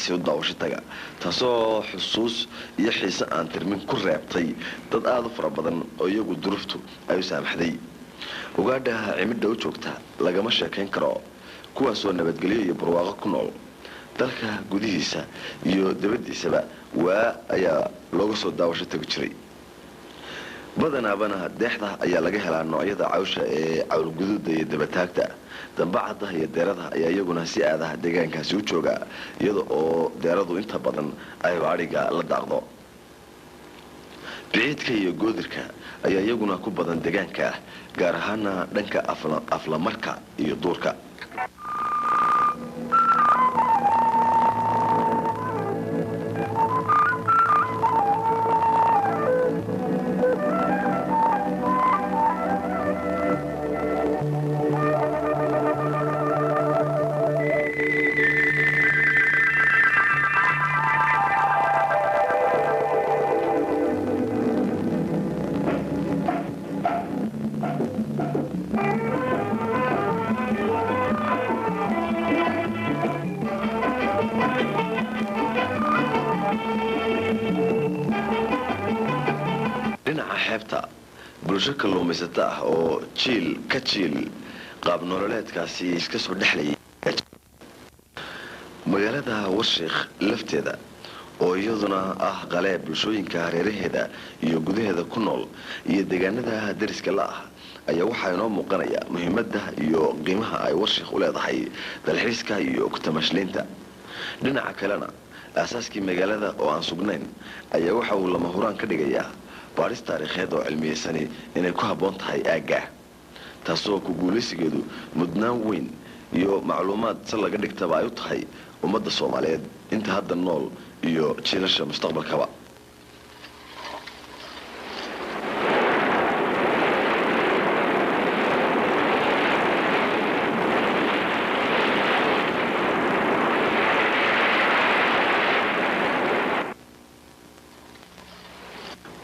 halkaasi u daawasho taga taasoo xusuus iyo xiise aan tirmin ku reebtay dad aad u fara badan oo iyagu duruuftu ay u saamaxday ugaadha cimidda u joogta lagama sheekayn karo kuwaasoo nabadgelyo iyo barwaaqo ku nool dalka gudihiisa iyo dibaddiisaba waa ayaa looga soo daawasho tagi jiray badanaabana deexda ayaa laga helaa noocyada cawsha ee cawlguduuda iyo dabataagta dambacada iyo deerada ayaa iyaguna si aadaha deegaankaasi u jooga iyada oo deeradu inta badan ay baadhiga la daaqdo biciidka iyo goodirka ayaa iyaguna ku badan deegaanka gaar ahaana dhanka aflamarka iyo duurka bulsho kalluumaysata ah oo jiil ka jiil qaab nololeedkaasi iska soo dhexlayay magaalada warshiikh lafteeda oo iyaduna ah qalee bulshooyinka hareeraheeda iyo gudaheeda ku nool iyo deegaanada dariska la ah ayaa waxaa inoo muuqanaya muhiimadda iyo qiimaha ay warshiikh u leedahay dalxiiska iyo ku-tamashleynta dhinaca kalena aasaaskii magaalada oo aan sugnayn ayaa waxa uu lama huraan ka dhigayaa baaris taariikheed oo cilmiyeysani inay ku habboon tahay aagga taasoo ku guulaysigeedu mudnaan weyn iyo macluumaad si laga dhigtaba ay u tahay ummadda Soomaaliyeed inta hadda nool iyo jiilasha mustaqbalkaba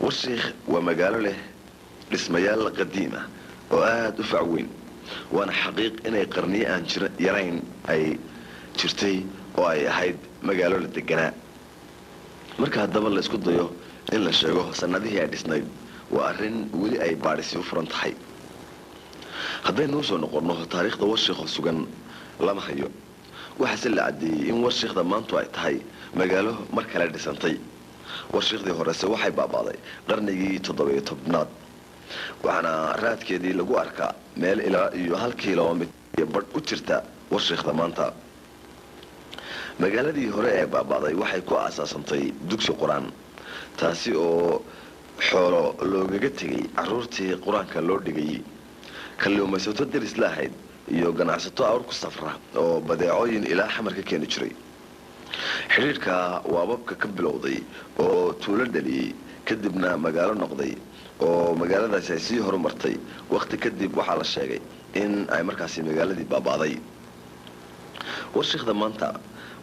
warshiikh waa magaalo leh dhismayaal qadiima oo aad u fac weyn waana xaqiiq inay qarniyo aan yarayn ay jirtay oo ay ahayd magaalo la deganaa marka haddaba la isku dayo in la sheego sanadihii ay dhisnayd waa arrin weli ay baadhisi u furan tahay haddaynu u soo noqonno taariikhda warshiikh sugan lama hayo waxaase la caddeeyey in warshiikhda maantu ay tahay magaalo mar kale dhisantay warshiikhdii horese waxay baabaaday qarnigii 17aad waxaana raadkeedii lagu arkaa meel ilaa iyo 1 kiiloomitir badh u jirta warshiikhda maanta magaaladii hore ee baabaaday waxay ku aasaasantay dugsi quraan taasi oo xoolo loogaga tegay caruurtii quraanka loo dhigay kalluumaysato daris lahayd iyo ganacsato awr ku safra oo badeecooyin ilaa xamar ka keeni jiray xiriirka waababka ka bilowday oo tuulo dhaliyay kadibna magaalo noqday oo magaaladaasi ay sii horumartay waqti kadib waxaa la sheegay in ay markaasi magaaladii baabaaday warshiikhda maanta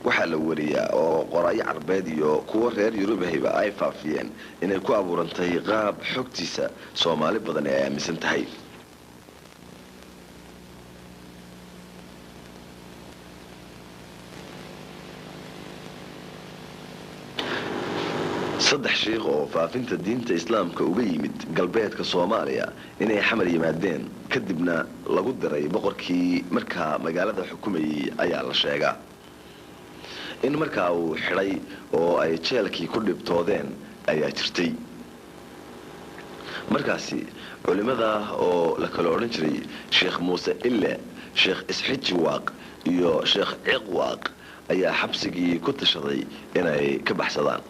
waxaa la wariyaa oo qoraayo carbeed iyo kuwa reer Yurubahayba ay faafiyeen inay ku abuurantay qaab xogtiisa Soomaali badan ay aaminsan tahay saddex sheekh oo faafinta diinta islaamka uga yimid galbeedka Soomaaliya inay xamar yimaadeen kadibna lagu diray boqorkii markaa magaalada xukumayay ayaa la sheegaa in markaa uu xidhay oo ay jeelkii ku dhibtoodeen ayaa jirtay markaasi culimada oo la kala odhan jiray sheekh Muuse Ille sheekh Isxiji Waaq iyo sheekh Ciq Waaq ayaa xabsigii ku tashaday inay ka baxsadaan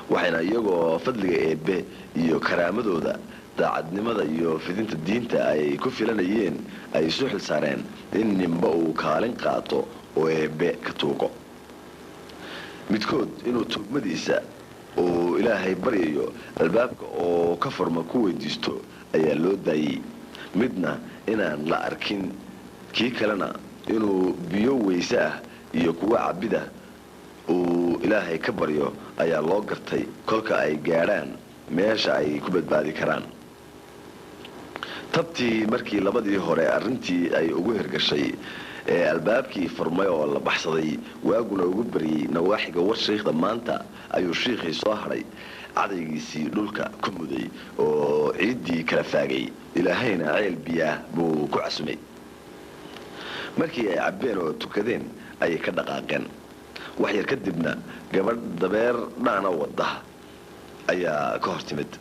waxayna iyagoo fadliga eebbe iyo karaamadooda daacadnimada iyo fidinta diinta ay ku filanayeen ay soo xil saareen in nimba uu kaalin qaato oo eebbe ka tuugo midkood inuu tuugmadiisa oo ilaahay baryayo albaabka oo ka furma ku weydiisto ayaa loo daayay midna inaan la arkin kii kalena inuu biyo weyse ah iyo kuwa cabida uu ilaahay ka baryo ayaa loo gartay kolka ay gaadhaan meesha ay ku badbaadi karaan tabtii markii labadii hore arrintii ay ugu hirgashay albaabkii furmay oo la baxsaday waaguna ugu bariyey nawaaxiga warshiikhda maanta ayuu shiikhii soo hadhay cadaygiisii dhulka ku muday oo ciiddii kala faagay ilaahayna ceel biyaah buu ku casumay markii ay cabbeen oo tukadeen ayay ka dhaqaaqeen wax yar kadibna gabadh dabeer dhaana wadda ayaa ka hor timid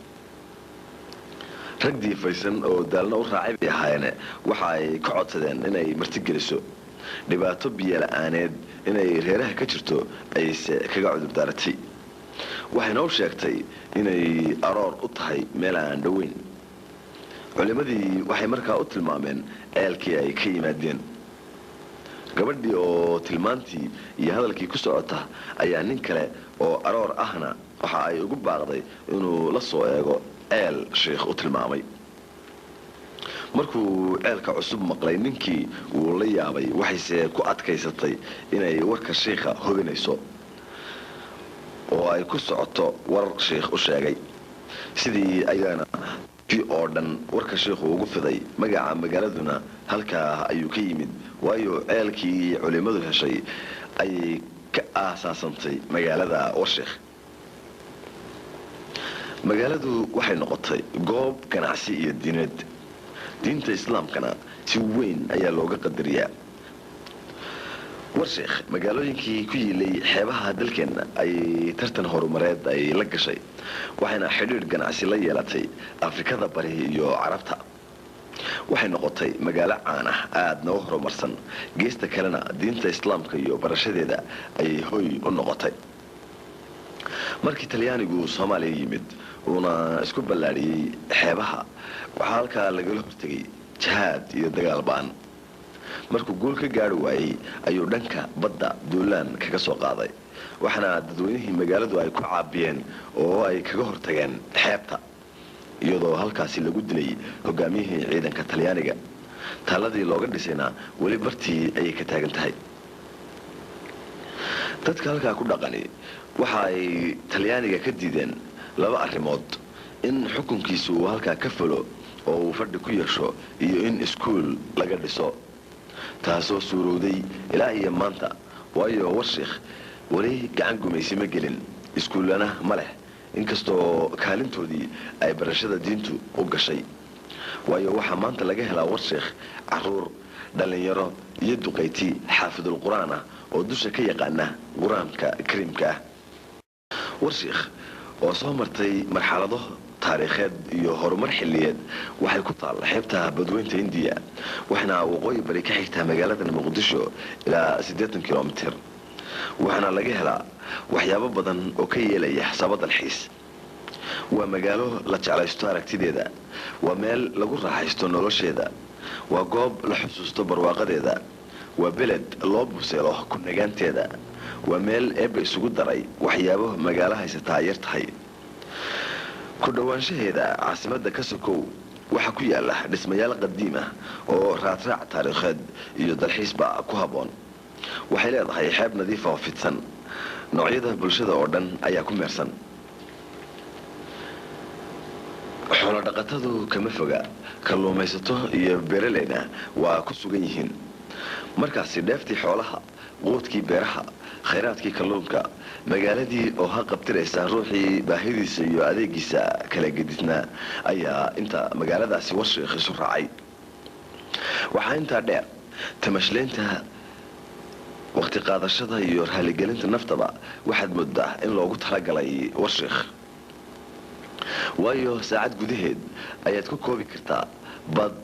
rag diifaysan oo daalna u raacay bay ahaayeen waxa ay ka codsadeen inay martigeliso dhibaato biyo la'aaneed inay reeraha ka jirto ayse kaga cudur daaratay waxayna u sheegtay inay aroor u tahay meel aan dhoweyn culimadii waxay markaa u tilmaameen ceelkii ay ka yimaadeen gabadhii oo tilmaantii iyo hadalkii ku socota ayaa nin kale oo aroor ahna waxa ay ugu baaqday inuu la soo eego ceel sheekh u tilmaamay markuu ceelka cusub maqlay ninkii wuu la yaabay waxayse ku adkaysatay inay warka sheekha hubinayso oo ay ku socoto war sheekh u sheegay sidii ayaana oo dhan warka sheekhu ugu fiday magaca magaaladuna halkaa ayuu ka yimid waayo ceelkii culimadu heshay ayay ka aasaasantay magaalada warsheekh magaaladu waxay noqotay goob ganacsi iyo diineed diinta islaamkana si weyn ayaa looga qadariyaa warsheekh magaalooyinkii ku yiilay xeebaha dalkeenna ay tartan horumareed ay la gashay waxayna xidhiidh ganacsi la yeelatay afrikada bari iyo carabta waxay noqotay magaalo caan ah aadna u horumarsan geesta kalena diinta islaamka iyo barashadeeda ayay hoy u noqotay markii talyaanigu soomaaliya yimid uuna isku ballaadhiyey xeebaha waxaa halkaa lagala hortegay jihaad iyo dagaal ba'an markuu guul ka gaari waayey ayuu dhanka badda duulaan kaga soo qaaday waxaana dadweynihii magaaladu ay ku caabiyeen oo ay kaga hortageen xeebta iyadoo halkaasi lagu dilay hogaamiyihii ciidanka talyaaniga taaladii looga dhisayna weli bartii ayay ka taagan tahay dadka halkaa ku dhaqani waxa ay talyaaniga ka diideen laba arrimood in xukunkiisu uu halkaa ka fulo oo uu fadhi ku yeesho iyo in iskuul laga dhiso taasoo suurowday ilaa iyo maanta waayo warsheekh weli gacan gumaysi ma gelin iskuullana ma leh inkastoo kaalintoodii ay barashada diintu u gashay waayo waxaa maanta laga helaa warsheekh caruur dhallinyaro iyo duqayti xaafidul qur-aan ah oo dusha ka yaqaana qur-aanka kariimka ah warsheekh oo soo martay marxalado taariikheed iyo horumar xilliyeed waxay ku taal xeebta badweynta Hindiya waxaana waqooyi bari ka xigtaa magaalada Muqdisho ilaa 80 kilomitir waxaana laga helaa waxyaabo badan oo ka yeelaya xisabada dalxiis waa magaalo la jeclaysto aragtideeda waa meel lagu raaxaysto nolosheeda waa goob la xusuusto barwaaqadeeda waa beled loo buseelo ku nagaanteeda waa meel eebba isugu daray waxyaabo magaalo haysataa yar tahay ku dhawaanshaheeda caasimadda ka sokow waxa ku yaala dhismayaal qadiim ah oo raadraac taariikheed iyo dalxiisba ku haboon waxay leedahay xeeb nadiif ah oo fidsan noocyada bulshada oo dhan ayaa ku meersan xoolo dhaqatadu kama foga kalluumaysato iyo beeraleyna waa ku sugan yihiin markaasi dheeftii xoolaha quudkii beeraha khayraadkii kalluunka magaaladii oo ha qabtiraysa ruuxii baahidiisa iyo adeegiisa kala gedisnaa ayaa inta magaaladaasi warsheekh isu raacay waxaa intaa dheer tamashleynta waqti qaadashada iyo raaligelinta naftaba waxaad moodaa in loogu talagalay warsheekh waayo saacad gudaheed ayaad ku koobi kartaa bad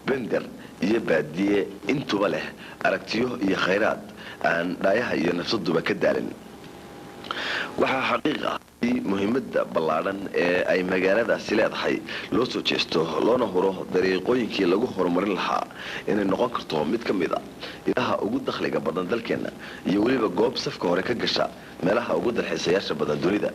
bender iyo baadiye intuba leh aragtiyo iyo khayraad aan dhaayaha iyo nafsaduba ka daalin waxaa xaqiiqa muhiimadda ballaadhan ee ay magaaladaasi leedahay loo soo jeesto loona huro dariiqooyinkii lagu horumarin lahaa inay noqon karto mid ka mid a ilaha ugu dakhliga badan dalkeenna iyo weliba goob safka hore ka gasha meelaha ugu dalxiisayaasha badan dunida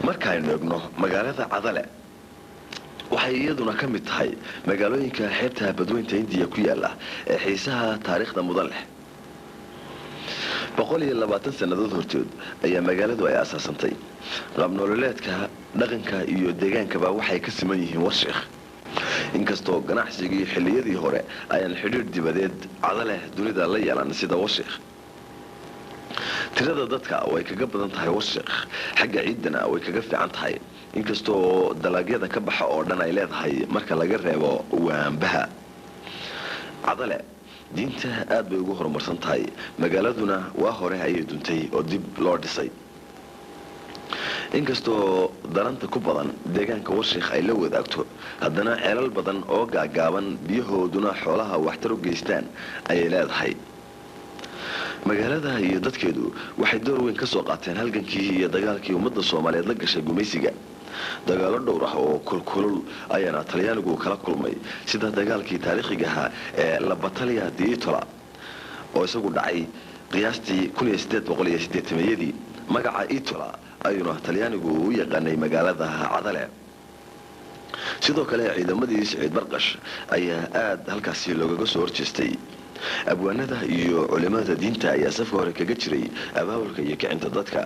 markaaynu eegno magaalada cadale waxay iyaduna ka mid tahay magaalooyinka xeebta badweynta Hindiya ku yaala ee xiisaha taariikhda mudan leh. 120 sanadood hortood ayaa magaaladu ay asaasantay. qaab nololeedka, dhaqanka iyo deegaankaba waxay ka siman yihiin Warshiikh. inkastoo ganacsigii xilliyadii hore ayaan xidhiir dibadeed cadale dunida la yeelan sida Warshiikh. tirada dadka way kaga badan tahay Warshiikh, xagga ciidana way kaga fiican tahay, inkastoo dalagyada ka baxa oo dhan ay leedahay marka laga reebo waanbaha. cadale diinta aad bay ugu horumarsan tahay, magaaladuna waa hore ayay duntay oo dib loo dhisay. inkastoo daranta ku badan deegaanka Warshiikh ay la wadaagto, haddana ceelal badan oo gaagaaban biyahooduna xoolaha waxtar u geystaan ayay leedahay. magaalada iyo dadkeedu waxay door weyn ka soo qaateen halgankii iyo dagaalkii ummadda Soomaaliyeed la gashay gumaysiga. dagaalo dhowr ah oo kulkulul ayaana Talyaanigu kala kulmay, sida dagaalkii taariikhiga ahaa ee La Battaglia di Itola oo isagu dhacay qiyaastii 1880. magaca Itola ayuuna Talyaanigu u yaqaanay magaalada Cadale. sidoo kale ciidamadii Saciid Barqash ayaa aad halkaasi looga soo horjeestay. abwaanada iyo culimada diinta ayaa safka hore kaga jiray abaabulka iyo kicinta dadka.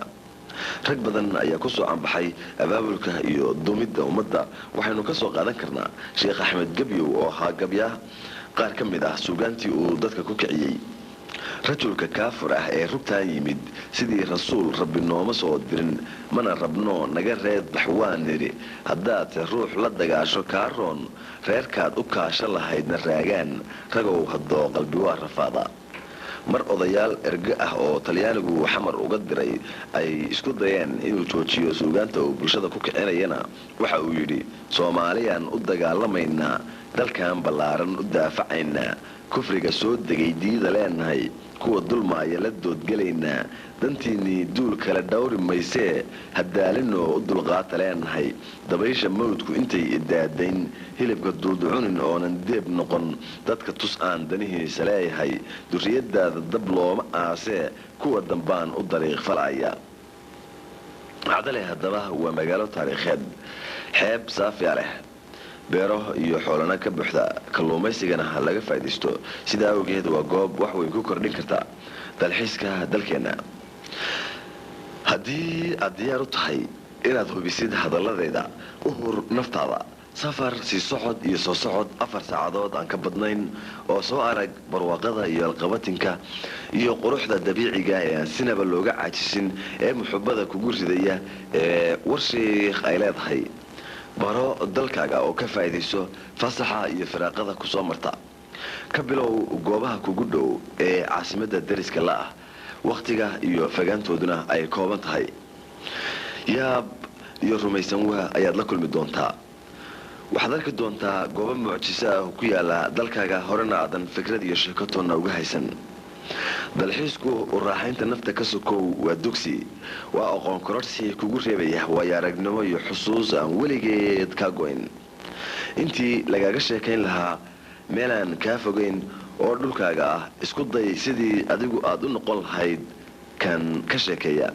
rag badan ayaa ku soo canbaxay abaabulka iyo dumidda ummadda. waxaynu ka soo qaadan karnaa Sheekh Axmed Gabyow oo ahaa gabya qaar ka mid ah suugaantii uu dadka ku kiciyey. rajulka kaafir ah ee rugtaan yimid sidii rasuul rabbi nooma soo dirin, mana rabno naga reed baxwaan niri, haddaad ruux la dagaasho kaaroon reerkaad u kaasho lahaydna raagaan, ragow haddoo qalbi waa rafaada. mar odayaal erge ah oo Talyaanigu xamar uga diray ay isku dayeen inuu joojiyo suugaanta uu bulshada ku kicinayana, waxa uu yidhi Soomaaliyaan u dagaalamaynaa, dalkan ballaaran u daafacaynaa, kufriga soo degay diida leenahay, kuwa dulmaaya la doodgelaynaa, dantiinnii duul kale dhawri maysee haddaalinoo u dulqaata leenahay, dabaysha mawdku intay idaadayn, hilibka duuducunin oonan deeb noqon, dadka tus aan danihiisa leeyahay, durriyadaada dab looma aasee, kuwa dambaan u dariiq falaya. cadale haddaba waa magaalo taariikheed, xeeb saafiya leh, beero iyo xoolana ka buuxda, kalluumaysigana laga faa'iidaysto. sidaa awgeed waa goob wax weyn ku kordhin karta dalxiiska dalkeena. haddii aad diyaar u tahay inaad hubisid hadalladeeda, u hur naftaada safar sii socod iyo soo socod 4 saacadood aan ka badnayn oo soo arag barwaaqada iyo alqabatinka iyo quruxda dabiiciga ee aan sinaba looga caajisin ee muxubbada kugu ridaya ee Warshiikh ay leedahay. baro dalkaaga oo ka faa'iidayso fasaxa iyo firaaqada ku soo marta. ka bilow goobaha kugu dhow ee caasimadda dariska la ah, waqtiga iyo fagaantooduna ay kooban tahay. yaab iyo rumaysan waa ayaad la kulmi doontaa. waxaad arki doontaa goobo mucjiso ah ku yaala dalkaaga horena aadan fikrad iyo sheeko toonna uga haysan. dalxiisku u raaxaynta nafta ka sokow waa dugsi, waa aqoon kororsi kugu reebaya waayo aragnimo iyo xusuus aan weligeed ka goyn. intii lagaaga sheekayn lahaa meelaan kaa fogeyn oo dhulkaaga ah, isku day sidii adigu aad u noqon lahayd kan ka sheekeeya.